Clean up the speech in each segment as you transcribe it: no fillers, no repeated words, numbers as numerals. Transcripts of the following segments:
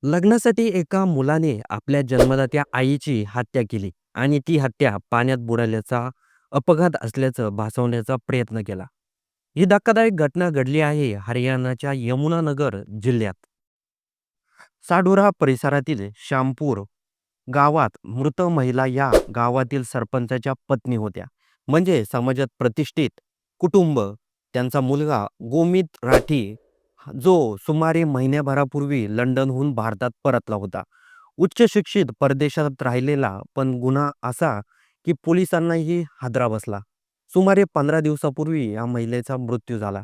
लग्नासाठी एका मुलाने आपल्या जन्मदात्या आईची हत्या केली आणि ती हत्या पाण्यात बुडाल्याचा अपघात असल्याचं भासवण्याचा प्रयत्न केला. ही धक्कादायक घटना घडली आहे हरियाणाच्या यमुनानगर जिल्ह्यात. साडुरा परिसरातील श्यामपूर गावात मृत महिला या गावातील सरपंचाच्या पत्नी होत्या. म्हणजे समाजात प्रतिष्ठित कुटुंब. त्यांचा मुलगा गोमित राठी जो सुमारे महिन्याभरापूर्वी लंडनहून भारतात परतला होता. उच्च शिक्षित परदेशात राहिलेला, पण गुन्हा असा की पोलिसांनाही हादरा बसला. सुमारे 15 दिवसापूर्वी या महिलेचा मृत्यू झाला.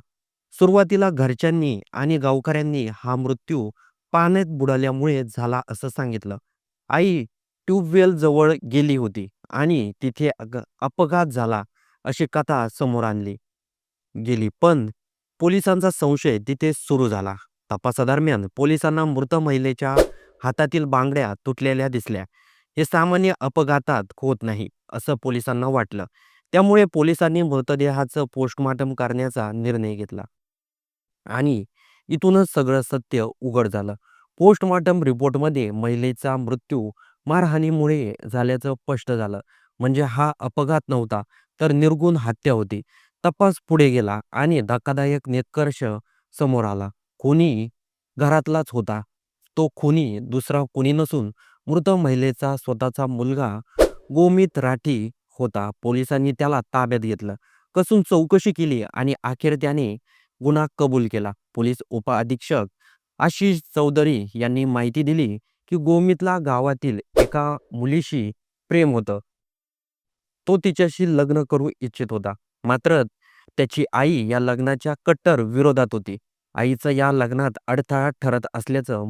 सुरुवातीला घरच्यांनी आणि गावकऱ्यांनी हा मृत्यू पाण्यात बुडाल्यामुळे झाला असं सांगितलं. आई ट्यूबवेल जवळ गेली होती आणि तिथे अपघात झाला अशी कथा समोर आणली गेली. पण पोलिसांचा संशय तिथे सुरू झाला. तपासादरम्यान पोलिसांना मृत महिलेच्या हातातील बांगड्या तुटलेल्या दिसल्या. हे सामान्य अपघातात होत नाही असं पोलिसांना वाटलं. त्यामुळे पोलिसांनी मृतदेहाचं पोस्टमॉर्टम करण्याचा निर्णय घेतला आणि इथूनच सगळं सत्य उघड झालं. पोस्टमॉर्टम रिपोर्टमध्ये महिलेचा मृत्यू मारहाणीमुळे झाल्याचं स्पष्ट झालं. म्हणजे हा अपघात नव्हता, तर निर्गुण हत्या होती. तपास पुढे गेला आणि धक्कादायक निष्कर्ष समोर आला. खूनी घरातलाच होता. तो खूनी दुसरा कोणी नसून मृत महिलेचा स्वतःचा मुलगा गोमित राठी होता. पोलिसांनी त्याला ताब्यात घेतलं, कसून चौकशी केली आणि अखेर त्याने गुन्हा कबूल केला. पोलीस उपअधीक्षक आशिष चौधरी यांनी माहिती दिली की गोमितला गावातील एका मुलीशी प्रेम होतं. तो तिच्याशी लग्न करू इच्छित होता. मात्र त्याची आई या लग्नाच्या कट्टर विरोधात होती. आईचं या लग्नात अडथळा ठरत असल्याचं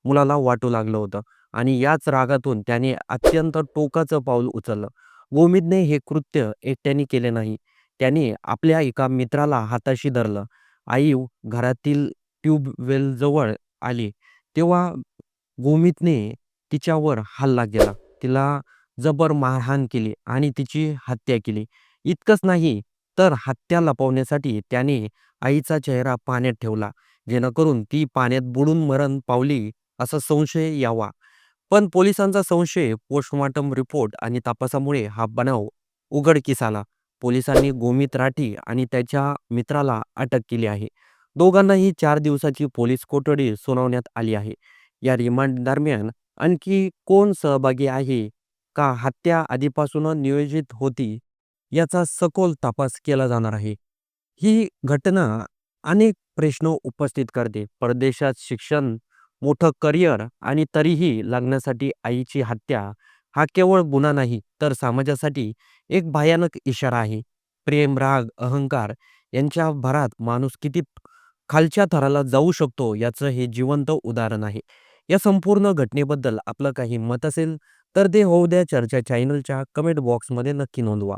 मुलाला वाटू लागलं होतं आणि याच रागातून त्याने अत्यंत टोकाचं पाऊल उचललं. गोमितने हे कृत्य एकट्याने केले नाही. त्याने आपल्या एका मित्राला हाताशी धरलं. आई घरातील ट्यूबवेलजवळ आली तेव्हा गोमितने तिच्यावर हल्ला केला. तिला जबर मारहाण केली आणि तिची हत्या केली. इतकंच नाही, तर हत्या लपवण्यासाठी त्याने आईचा चेहरा पाण्यात ठेवला, जेणेकरून ती पाण्यात बुडून मरण पावली असा संशय यावा. पण पोलिसांचा संशय पोस्टमॉर्टम रिपोर्ट आणि तपासामुळे हा बनाव उघडकीस आला. पोलिसांनी गोमित राठी आणि त्याच्या मित्राला अटक केली आहे. दोघांनाही 4 दिवसाची पोलीस कोठडी सुनावण्यात आली आहे. या रिमांड दरम्यान आणखी कोण सहभागी आहे का हत्या आधीपासूनच नियोजित होती याचा सखोल तपास केला जाणार आहे. ही घटना अनेक प्रश्न उपस्थित करते. परदेशात शिक्षण, मोठं करिअर आणि तरीही लग्नासाठी आईची हत्या हा केवळ गुन्हा नाही, तर समाजासाठी एक भयानक इशारा आहे. प्रेम, राग, अहंकार यांच्या भरात माणूस किती खालच्या थराला जाऊ शकतो याचं हे जिवंत उदाहरण आहे. या संपूर्ण घटनेबद्दल आपलं काही मत असेल तर ते होऊ द्या चर्चा चॅनलच्या कमेंट बॉक्समध्ये नक्की नोंदवा.